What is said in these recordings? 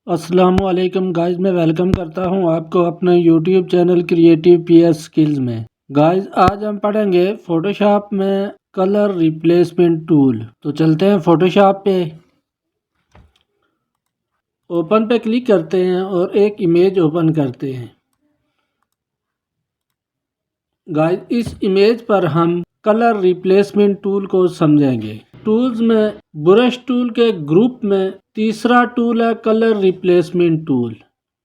अस्सलामुअलैकुम गाइस, मैं वेलकम करता हूं आपको अपने YouTube channel creative PS skills में। गाइस, आज हम पढ़ेंगे फोटोशॉप में कलर रिप्लेसमेंट टूल। तो चलते हैं फोटोशॉप पे, ओपन पे क्लिक करते हैं और एक इमेज ओपन करते हैं। गाइस, इस इमेज पर हम कलर रिप्लेसमेंट टूल को समझेंगे। टूल्स में ब्रश टूल के ग्रुप में तीसरा टूल है कलर रिप्लेसमेंट टूल।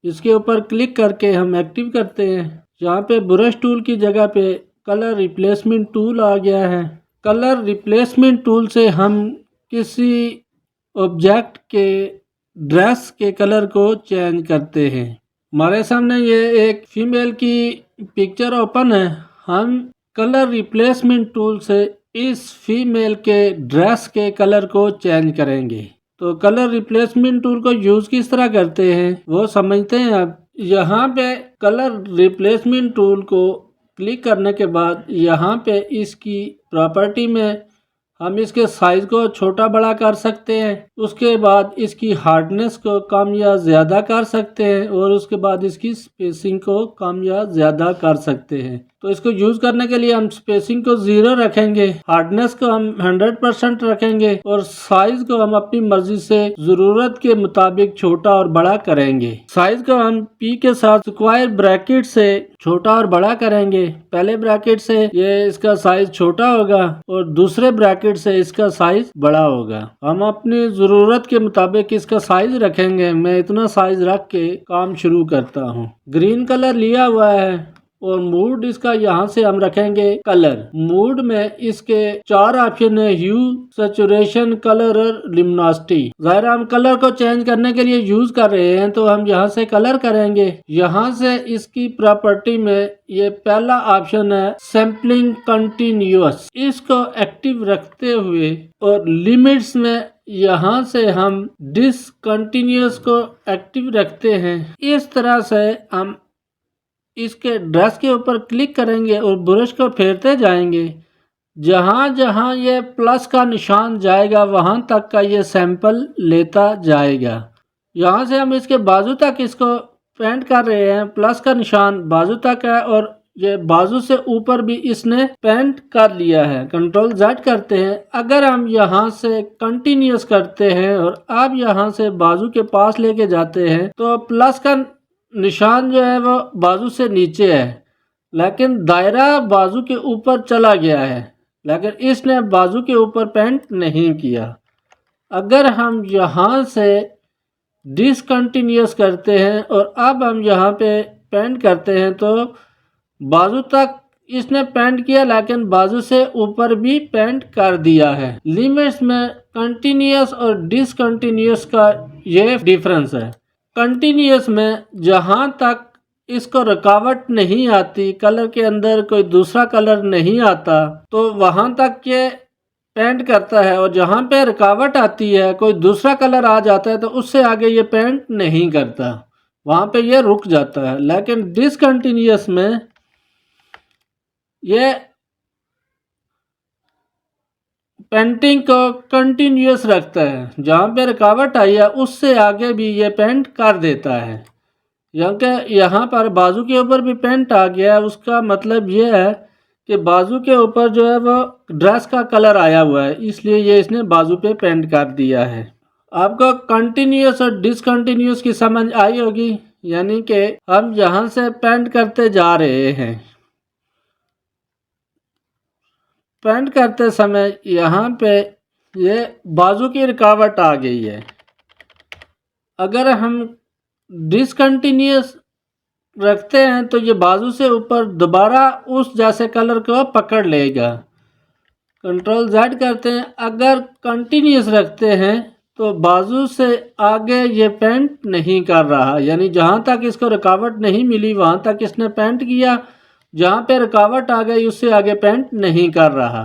इसके ऊपर क्लिक करके हम एक्टिव करते हैं। यहाँ पे ब्रश टूल की जगह पे कलर रिप्लेसमेंट टूल आ गया है। कलर रिप्लेसमेंट टूल से हम किसी ऑब्जेक्ट के ड्रेस के कलर को चेंज करते हैं। हमारे सामने ये एक फीमेल की पिक्चर ओपन है। हम कलर रिप्लेसमेंट टूल से इस फीमेल के ड्रेस के कलर को चेंज करेंगे। तो कलर रिप्लेसमेंट टूल को यूज किस तरह करते हैं वो समझते हैं आप। यहाँ पे कलर रिप्लेसमेंट टूल को क्लिक करने के बाद यहाँ पे इसकी प्रॉपर्टी में हम इसके साइज को छोटा बड़ा कर सकते हैं। उसके बाद इसकी हार्डनेस को कम या ज़्यादा कर सकते हैं और उसके बाद इसकी स्पेसिंग को कम या ज़्यादा कर सकते हैं। तो इसको यूज़ करने के लिए हम स्पेसिंग को 0 रखेंगे, हार्डनेस को हम 100% रखेंगे और साइज को हम अपनी मर्जी से ज़रूरत के मुताबिक छोटा और बड़ा करेंगे। साइज को हम P के साथ स्क्वायर ब्रैकेट से छोटा और बड़ा करेंगे। पहले ब्रैकेट से ये इसका साइज छोटा होगा और दूसरे ब्रैकेट से इसका साइज बड़ा होगा। हम अपनी ज़रूरत के मुताबिक इसका साइज रखेंगे। मैं इतना साइज रख के काम शुरू करता हूँ। ग्रीन कलर लिया हुआ है और मूड इसका यहाँ से हम रखेंगे कलर। मूड में इसके 4 ऑप्शन है, ह्यू, सैचुरेशन, कलर और लिमिनोसिटी। ज़ाहिर हम कलर को चेंज करने के लिए यूज कर रहे हैं तो हम यहाँ से कलर करेंगे। यहाँ से इसकी प्रॉपर्टी में ये पहला ऑप्शन है सैम्पलिंग कंटिन्यूअस, इसको एक्टिव रखते हुए और लिमिट्स में यहाँ से हम डिसकंटिन्यूअस को एक्टिव रखते हैं। इस तरह से हम इसके ड्रेस के ऊपर क्लिक करेंगे और ब्रश को फेरते जाएंगे। जहाँ जहाँ ये प्लस का निशान जाएगा वहाँ तक का ये सैंपल लेता जाएगा। यहाँ से हम इसके बाजू तक इसको पेंट कर रहे हैं। प्लस का निशान बाजू तक है और ये बाजू से ऊपर भी इसने पेंट कर लिया है। कंट्रोल Z करते हैं। अगर हम यहाँ से कंटिन्यूअस करते हैं और अब यहाँ से बाजू के पास लेके जाते हैं तो प्लस का निशान जो है वो बाजू से नीचे है, लेकिन दायरा बाजू के ऊपर चला गया है, लेकिन इसने बाजू के ऊपर पेंट नहीं किया। अगर हम यहाँ से डिसकंटिन्यूअस करते हैं और अब हम यहाँ पे पेंट करते हैं तो बाजू तक इसने पेंट किया लेकिन बाजू से ऊपर भी पेंट कर दिया है। लिमिट्स में कंटिन्यूअस और डिसकंटिन्यूअस का ये डिफरेंस है। कंटिन्यूअस में जहाँ तक इसको रुकावट नहीं आती, कलर के अंदर कोई दूसरा कलर नहीं आता, तो वहाँ तक ये पेंट करता है और जहाँ पे रुकावट आती है, कोई दूसरा कलर आ जाता है तो उससे आगे ये पेंट नहीं करता, वहाँ पे ये रुक जाता है। लेकिन डिसकंटिन्यूअस में ये पेंटिंग को कंटिन्यूअस रखता है। जहाँ पे रुकावट आई है उससे आगे भी ये पेंट कर देता है। यहाँ पर बाजू के ऊपर भी पेंट आ गया है। उसका मतलब ये है कि बाजू के ऊपर जो है वो ड्रेस का कलर आया हुआ है, इसलिए ये इसने बाजू पे पेंट कर दिया है। आपको कंटिन्यूअस और डिसकंटिन्यूअस की समझ आई होगी, यानी कि हम यहाँ से पेंट करते जा रहे हैं। पेंट करते समय यहाँ पे ये बाजू की रुकावट आ गई है। अगर हम डिसकंटिन्यूअस रखते हैं तो ये बाजू से ऊपर दोबारा उस जैसे कलर को पकड़ लेगा। कंट्रोल Z करते हैं। अगर कंटिन्यूअस रखते हैं तो बाजू से आगे ये पेंट नहीं कर रहा, यानी जहाँ तक इसको रुकावट नहीं मिली वहाँ तक इसने पेंट किया, जहाँ पे रुकावट आ गई उससे आगे पेंट नहीं कर रहा।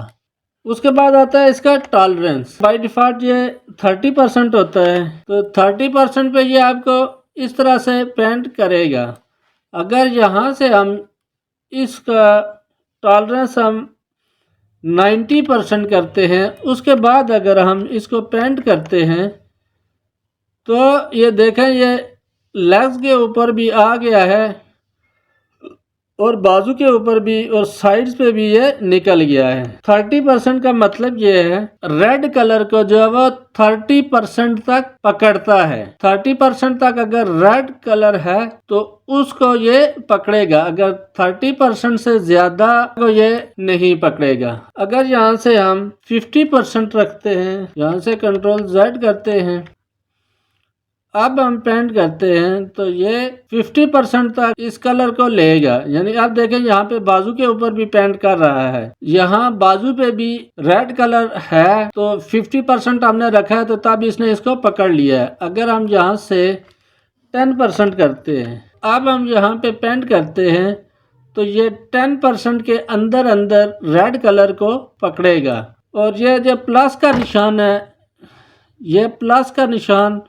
उसके बाद आता है इसका टॉलरेंस। बाय डिफ़ॉल्ट ये 30% होता है, तो 30% पे ये आपको इस तरह से पेंट करेगा। अगर यहाँ से हम इसका टॉलरेंस हम 90% करते हैं, उसके बाद अगर हम इसको पेंट करते हैं तो ये देखें, ये लेग्स के ऊपर भी आ गया है और बाजू के ऊपर भी और साइड्स पे भी ये निकल गया है। 30% का मतलब ये है रेड कलर को जो है वो 30% तक पकड़ता है। 30% तक अगर रेड कलर है तो उसको ये पकड़ेगा, अगर 30% से ज्यादा को ये नहीं पकड़ेगा। अगर यहाँ से हम 50% रखते हैं, यहाँ से कंट्रोल Z करते हैं, अब हम पेंट करते हैं तो ये 50% तक इस कलर को लेगा। यानी आप देखें यहाँ पे बाजू के ऊपर भी पेंट कर रहा है, यहाँ बाजू पे भी रेड कलर है तो 50% हमने रखा है तो तब इसने इसको पकड़ लिया है। अगर हम यहाँ से 10% करते हैं, अब हम यहाँ पे पेंट करते हैं तो ये 10% के अंदर अंदर रेड कलर को पकड़ेगा। और ये जो प्लस का निशान है, ये प्लस का निशान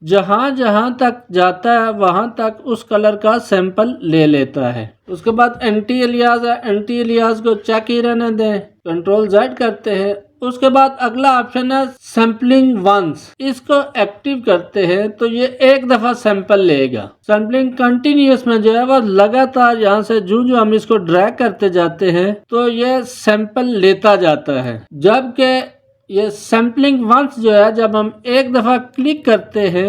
जहाँ जहाँ तक जाता है वहाँ तक उस कलर का सैंपल ले लेता है। उसके बाद एंटी एलियास है, एंटी एलियास को चेक ही रहने दें, कंट्रोल Z करते हैं। उसके बाद अगला ऑप्शन है सैम्पलिंग वंस, इसको एक्टिव करते हैं तो ये एक दफ़ा सैंपल लेगा। सैम्पलिंग कंटिन्यूस में जो है वो लगातार यहाँ से जो हम इसको ड्रैग करते जाते हैं तो ये सैंपल लेता जाता है। जबकि ये सैम्पलिंग वंस जो है जब हम एक दफ़ा क्लिक करते हैं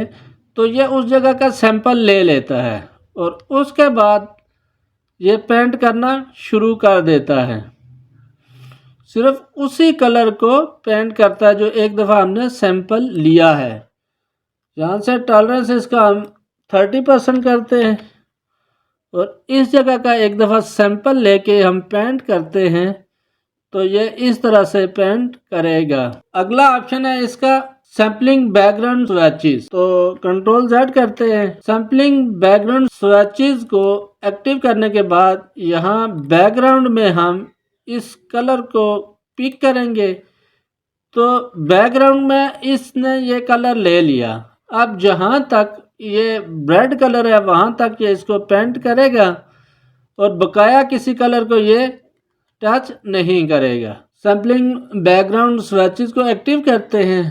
तो ये उस जगह का सैंपल ले लेता है और उसके बाद ये पेंट करना शुरू कर देता है। सिर्फ उसी कलर को पेंट करता है जो एक दफ़ा हमने सैंपल लिया है। यहाँ से टॉलरेंस इसका हम 30% करते हैं और इस जगह का एक दफ़ा सैंपल लेके हम पेंट करते हैं तो ये इस तरह से पेंट करेगा। अगला ऑप्शन है इसका सैम्पलिंग बैकग्राउंड स्विचेस, तो कंट्रोल Z करते हैं। सैम्पलिंग बैकग्राउंड स्विचेस को एक्टिव करने के बाद यहाँ बैकग्राउंड में हम इस कलर को पिक करेंगे तो बैकग्राउंड में इसने ये कलर ले लिया। अब जहाँ तक ये रेड कलर है वहाँ तक ये इसको पेंट करेगा और बकाया किसी कलर को ये टच नहीं करेगा। सैम्पलिंग बैकग्राउंड स्विचेस को एक्टिव करते हैं।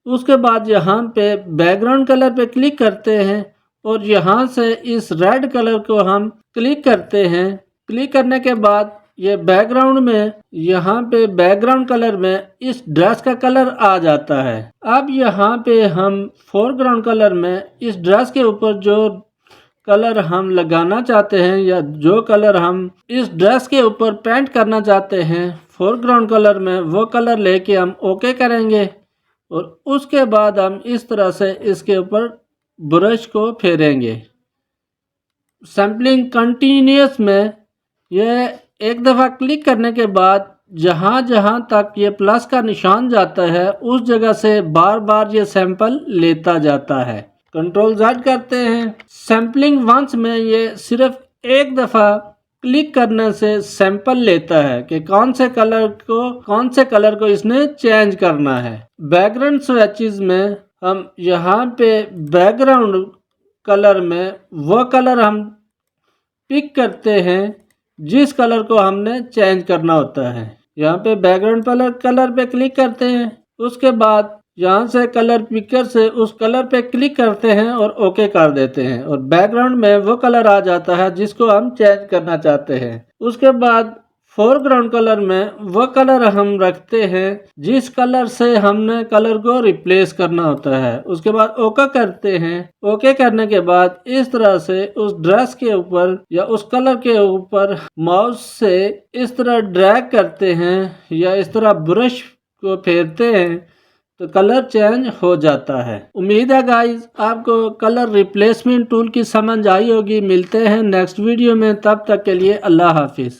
उसके बाद यहाँ पे बैकग्राउंड कलर पे क्लिक करते हैं और यहाँ से इस रेड कलर को हम क्लिक करते हैं। क्लिक करने के बाद ये बैकग्राउंड में यहाँ पे बैकग्राउंड कलर में इस ड्रेस का कलर आ जाता है। अब यहाँ पे हम फोरग्राउंड कलर में इस ड्रेस के ऊपर जो कलर हम लगाना चाहते हैं या जो कलर हम इस ड्रेस के ऊपर पेंट करना चाहते हैं फोरग्राउंड कलर में, वो कलर लेके हम ओके करेंगे और उसके बाद हम इस तरह से इसके ऊपर ब्रश को फेरेंगे। सैम्पलिंग कंटिन्यूस में ये एक दफ़ा क्लिक करने के बाद जहाँ जहाँ तक ये प्लस का निशान जाता है उस जगह से बार बार ये सैंपल लेता जाता है। कंट्रोल Z करते हैं। सैम्पलिंग वंस में ये सिर्फ एक दफ़ा क्लिक करने से सैंपल लेता है कि कौन से कलर को इसने चेंज करना है। बैकग्राउंड स्विचेस में हम यहाँ पे बैकग्राउंड कलर में वो कलर हम पिक करते हैं जिस कलर को हमने चेंज करना होता है। यहाँ पे बैकग्राउंड कलर पे क्लिक करते हैं। उसके बाद यहाँ से कलर पिकर से उस कलर पे क्लिक करते हैं और ओके कर देते हैं और बैकग्राउंड में वो कलर आ जाता है जिसको हम चेंज करना चाहते हैं। उसके बाद फोरग्राउंड कलर में वो कलर हम रखते हैं जिस कलर से हमने कलर को रिप्लेस करना होता है। उसके बाद ओके करते हैं। ओके करने के बाद इस तरह से उस ड्रेस के ऊपर या उस कलर के ऊपर माउस से इस तरह ड्रैग करते हैं या इस तरह ब्रश को फेरते हैं तो कलर चेंज हो जाता है। उम्मीद है गाइस आपको कलर रिप्लेसमेंट टूल की समझ आई होगी। मिलते हैं नेक्स्ट वीडियो में, तब तक के लिए अल्लाह हाफिज।